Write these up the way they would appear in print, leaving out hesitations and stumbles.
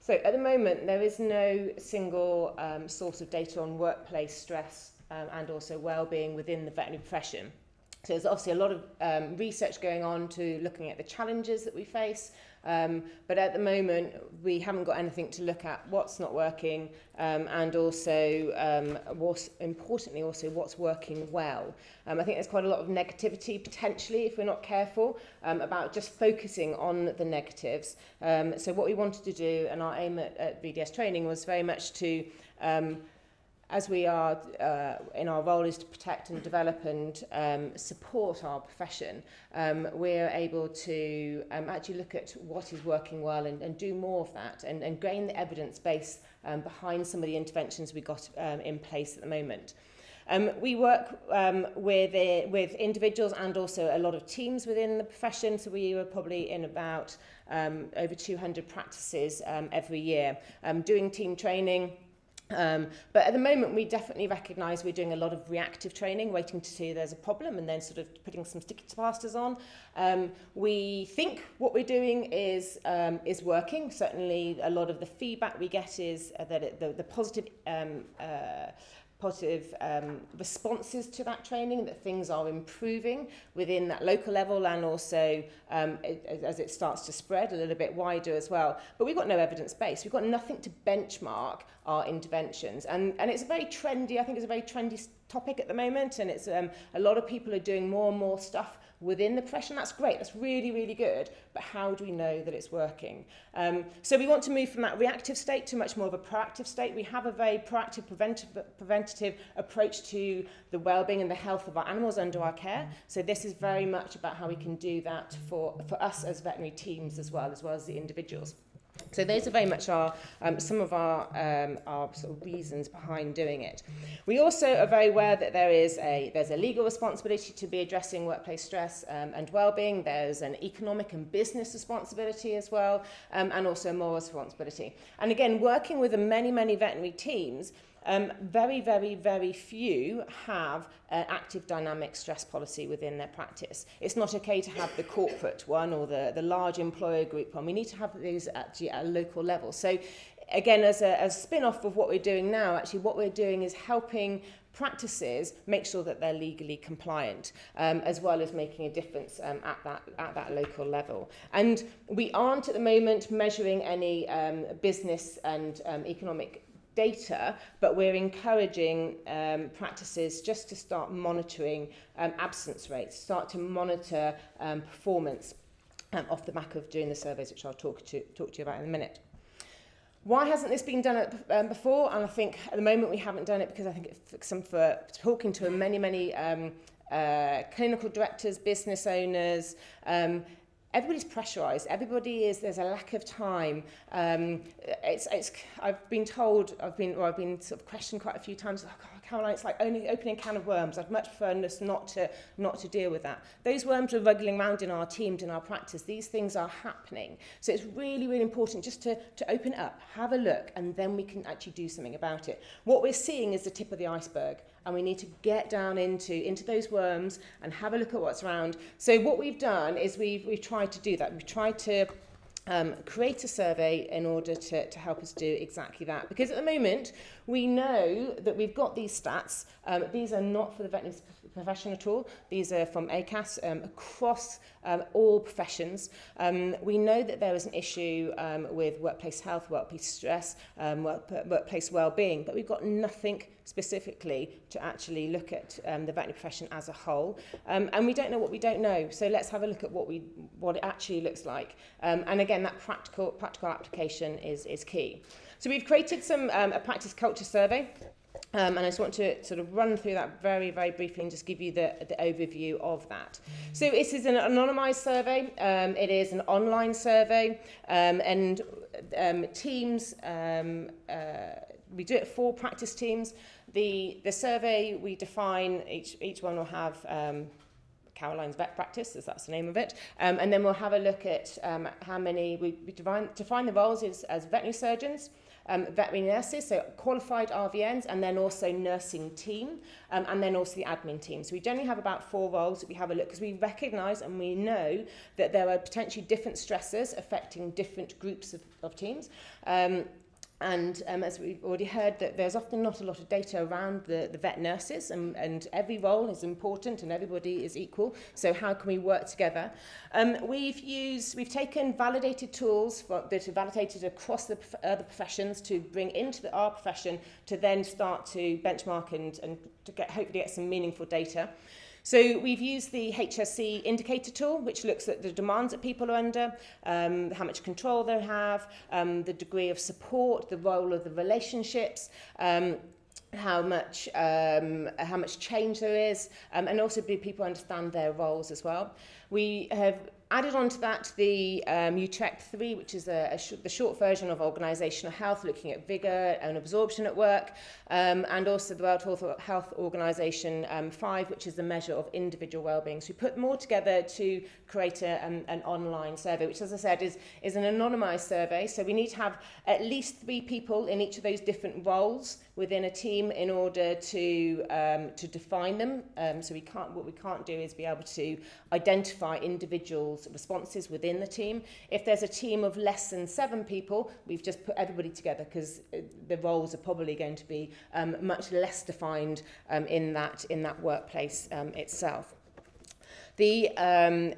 So at the moment, there is no single source of data on workplace stress and also well-being within the veterinary profession. So there's obviously a lot of research going on to looking at the challenges that we face, but at the moment we haven't got anything to look at what's not working and also, importantly, also what's working well. I think there's quite a lot of negativity potentially if we're not careful about just focusing on the negatives. So what we wanted to do, and our aim at VDS training, was very much to as we are in our role is to protect and develop and support our profession, we're able to actually look at what is working well and do more of that and gain the evidence base behind some of the interventions we've got in place at the moment. We work with individuals and also a lot of teams within the profession, so we were probably in about over 200 practices every year doing team training. But at the moment, we definitely recognise we're doing a lot of reactive training, waiting to see there's a problem and then sort of putting some sticky plasters on. We think what we're doing is working. Certainly, a lot of the feedback we get is that the positive responses to that training, that things are improving within that local level and also as it starts to spread a little bit wider as well. But we've got no evidence base. We've got nothing to benchmark our interventions. And it's a very trendy, I think it's a very trendy topic at the moment, and it's a lot of people are doing more and more stuff within the profession. That's great, that's really, really good, but how do we know that it's working? So we want to move from that reactive state to much more of a proactive state. We have a very proactive, preventative approach to the well-being and the health of our animals under our care. So this is very much about how we can do that for us as veterinary teams as well as the individuals. So those are very much some of our sort of reasons behind doing it. We also are very aware that there's a legal responsibility to be addressing workplace stress and well-being. There's an economic and business responsibility as well, and also a moral responsibility. And again, working with the many veterinary teams, very, very, very few have an active dynamic stress policy within their practice. It's not okay to have the corporate one or the large employer group one. We need to have these actually at a local level. So again, as a spin-off of what we're doing now, actually what we're doing is helping practices make sure that they're legally compliant, as well as making a difference at that local level. And we aren't at the moment measuring any business and economic data, but we're encouraging practices just to start monitoring absence rates, start to monitor performance off the back of doing the surveys, which I'll talk to you about in a minute. Why hasn't this been done before? And I think at the moment we haven't done it because I think for talking to many clinical directors, business owners, everybody's pressurised. There's a lack of time. I've been sort of questioned quite a few times. Oh, God, Caroline, it's like only opening a can of worms. I'd much prefer not to deal with that. Those worms are wriggling around in our teams, in our practice. These things are happening. So it's really, really important just to open it up, have a look, and then we can actually do something about it. What we're seeing is the tip of the iceberg, and we need to get down into those worms and have a look at what's around. So what we've done is we've tried to do that. We've tried to create a survey in order to help us do exactly that. Because at the moment, we know that we've got these stats. These are not for the veterinary profession at all. These are from ACAS across all professions. We know that there is an issue with workplace health, workplace stress, workplace well-being, but we've got nothing specifically to actually look at the veterinary profession as a whole. And we don't know what we don't know. So let's have a look at what it actually looks like. And again, that practical application is key. So we've created a practice culture survey. And I just want to sort of run through that very, very briefly and just give you the overview of that. So this is an anonymised survey. It is an online survey. And teams, we do it for practice teams. The survey, we define, each one will have Caroline's vet practice, as that's the name of it. And then we'll have a look at how many, we define the roles as veterinary surgeons, veterinary nurses, so qualified RVNs, and then also nursing team, and then also the admin team. So we generally have about 4 roles that we have a look, because we recognise and we know that there are potentially different stressors affecting different groups of teams. As we've already heard, that there's often not a lot of data around the vet nurses, and every role is important and everybody is equal. So how can we work together? We've taken validated tools that are validated across the other professions to bring into our profession to then start to benchmark and to hopefully get some meaningful data. So we've used the HSC indicator tool, which looks at the demands that people are under, how much control they have, the degree of support, the role of the relationships, how much change there is, and also do people understand their roles as well. We have added on to that the Utrecht 3, which is the short version of organisational health, looking at vigour and absorption at work, and also the World Health Organization 5, which is the measure of individual wellbeing. So we put more together to create an online survey, which, as I said, is an anonymised survey. So we need to have at least 3 people in each of those different roles within a team in order to define them. So what we can't do is be able to identify individuals' responses within the team. If there's a team of less than 7 people, we've just put everybody together, because the roles are probably going to be much less defined in that workplace itself. The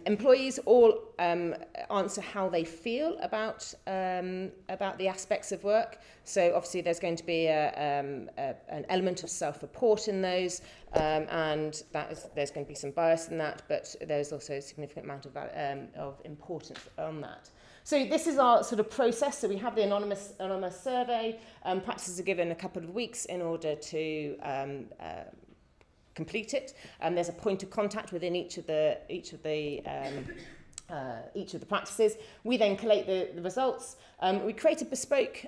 employees all answer how they feel about the aspects of work. So obviously there's going to be an element of self-report in those, and there's going to be some bias in that, but there's also a significant amount of importance on that. So this is our sort of process. So we have the anonymous survey. Practices are given a couple of weeks in order to complete it. There's a point of contact within each of the practices. We then collate the results. We create a bespoke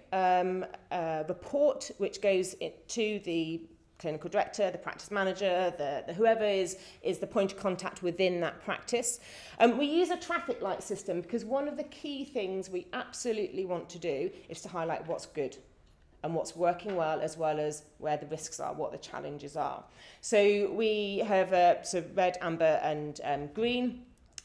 report which goes to the clinical director, the practice manager, the whoever is the point of contact within that practice. We use a traffic light system, because one of the key things we absolutely want to do is to highlight what's good and what's working well, as well as where the risks are, what the challenges are. So we have sort of red, amber and green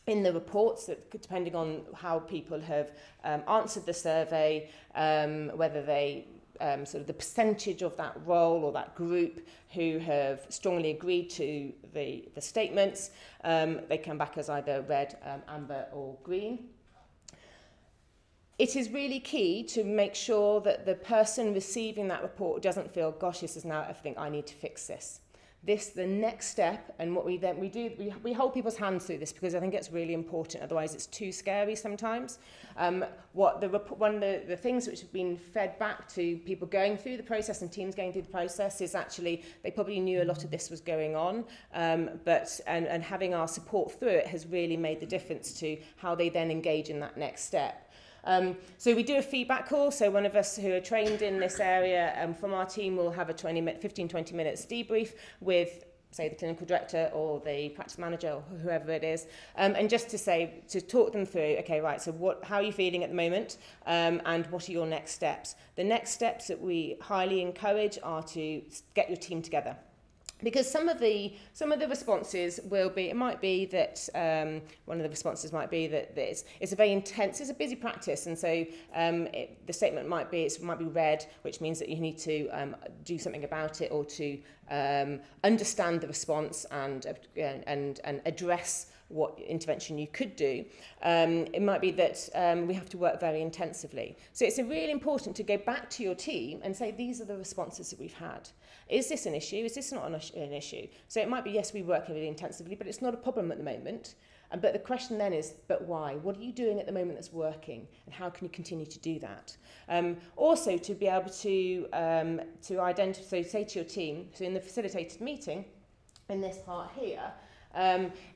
in the reports, that depending on how people have answered the survey, whether they sort of the percentage of that role or that group who have strongly agreed to the statements, they come back as either red, amber or green. It is really key to make sure that the person receiving that report doesn't feel, gosh, this is now everything, I need to fix this. The next step, and what we do, we hold people's hands through this, because I think it's really important, otherwise it's too scary sometimes. One of the things which have been fed back to people going through the process and teams going through the process is actually they probably knew a lot of this was going on, but having our support through it has really made the difference to how they then engage in that next step. So we do a feedback call. So one of us who are trained in this area from our team will have a 15-20 minutes debrief with, say, the clinical director or the practice manager or whoever it is, and just to talk them through, okay, right, so how are you feeling at the moment, and what are your next steps? The next steps that we highly encourage are to get your team together. Because some of the responses will be, it might be that one of the responses might be that it's a very intense, it's a busy practice, and so the statement might be red, which means that you need to do something about it, or to understand the response and address what intervention you could do. It might be that we have to work very intensively. So it's really important to go back to your team and say, these are the responses that we've had. Is this an issue? Is this not an issue? So it might be, yes, we work really intensively, but it's not a problem at the moment. But the question then is, but why? What are you doing at the moment that's working? And how can you continue to do that? Also, to be able to identify, so say to your team, so in the facilitated meeting, in this part here,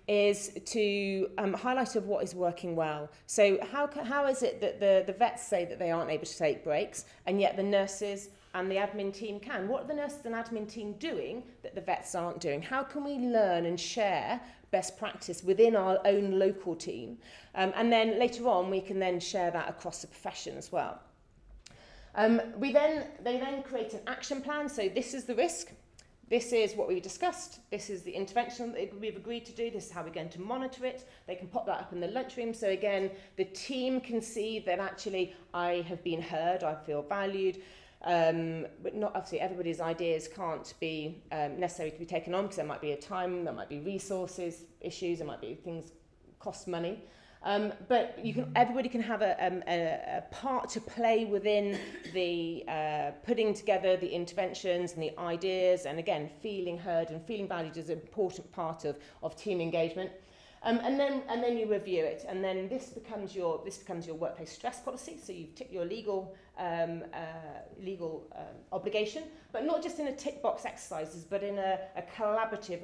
is to highlight of what is working well. So how is it that the vets say that they aren't able to take breaks, and yet the nurses and the admin team can? What are the nurses and admin team doing that the vets aren't doing? How can we learn and share best practice within our own local team? And then later on, we can then share that across the profession as well. They then create an action plan. So this is the risk. This is what we discussed. This is the intervention that we've agreed to do. This is how we're going to monitor it. They can pop that up in the lunchroom. So again, the team can see that actually I have been heard, I feel valued. But not obviously everybody's ideas can't be necessary to be taken on, because there might be a time, there might be resources issues, there might be things cost money. But everybody can have a part to play within the putting together the interventions and the ideas, and again, feeling heard and feeling valued is an important part of team engagement. And then you review it, and then this becomes your workplace stress policy. So you tick your legal obligation, but not just in a tick box exercises, but in a collaborative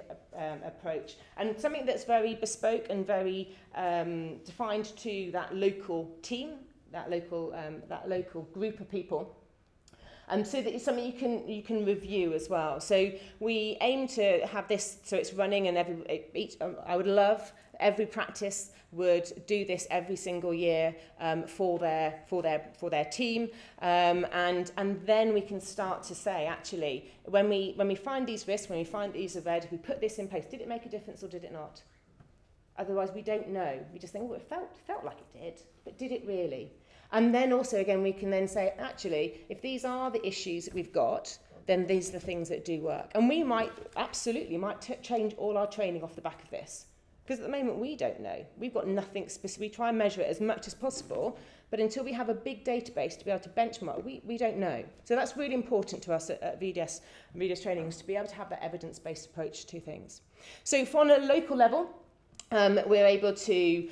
approach, and something that's very bespoke and very defined to that local team, that local group of people. So that it's something you can review as well. So we aim to have this so it's running, and I would love every practice would do this every single year for their team, and then we can start to say, actually, when we find these risks, when we find these are red, if we put this in place, did it make a difference or did it not? Otherwise, we don't know. We just think, well, it felt like it did, but did it really? And then also, again, we can then say, actually, if these are the issues that we've got, then these are the things that do work. And we might change all our training off the back of this. Because at the moment, we don't know. We've got nothing specific. We try and measure it as much as possible, but until we have a big database to be able to benchmark, we don't know. So that's really important to us at VDS Training, is to be able to have that evidence-based approach to things. So on a local level, we're able to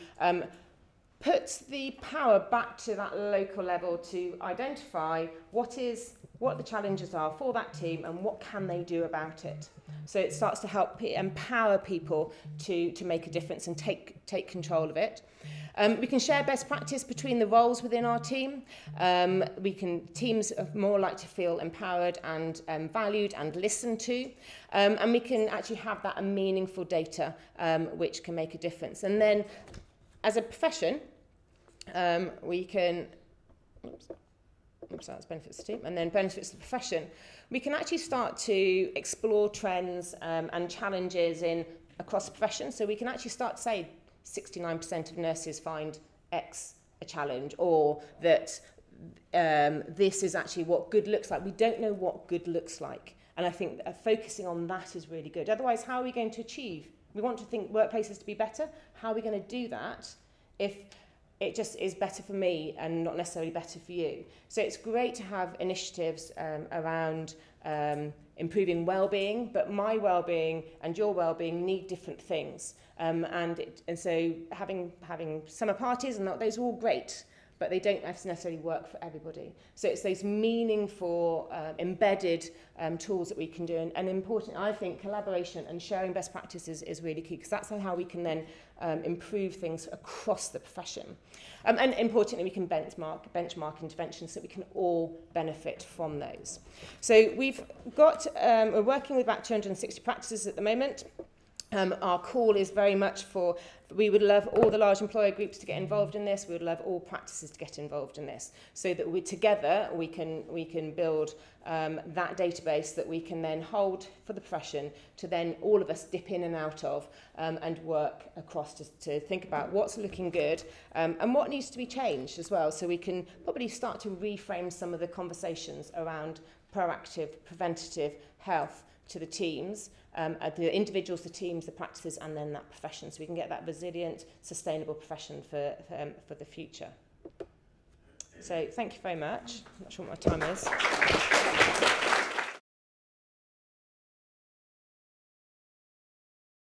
put the power back to that local level to identify what the challenges are for that team and what can they do about it. So it starts to help empower people to make a difference and take control of it. We can share best practice between the roles within our team. Teams are more likely to feel empowered and valued and listened to. And we can actually have that meaningful data which can make a difference. And then as a profession, we can, that's benefits the team, and then benefits the profession. We can actually start to explore trends and challenges across the profession. So we can actually start to say 69% of nurses find X a challenge, or that this is actually what good looks like. We don't know what good looks like. And I think focusing on that is really good. Otherwise, how are we going to achieve? We want to think workplaces to be better. How are we going to do that if it just is better for me and not necessarily better for you? So it's great to have initiatives around improving well-being, but my well-being and your well-being need different things. And so having summer parties, and those are all great, but they don't necessarily work for everybody. So it's those meaningful, embedded tools that we can do. And important, I think, collaboration and sharing best practices is really key, because that's how we can then improve things across the profession. And importantly, we can benchmark interventions so we can all benefit from those. So we've got, we're working with about 260 practices at the moment. Our call is very much for, we would love all the large employer groups to get involved in this. We would love all practices to get involved in this, so that together we can build that database that we can then hold for the profession to then all of us dip in and out of and work across to think about what's looking good and what needs to be changed as well. So we can probably start to reframe some of the conversations around proactive, preventative health to the teams, the individuals, the teams, the practices, and then that profession, so we can get that resilient, sustainable profession for the future. So thank you very much. I'm not sure what my time is.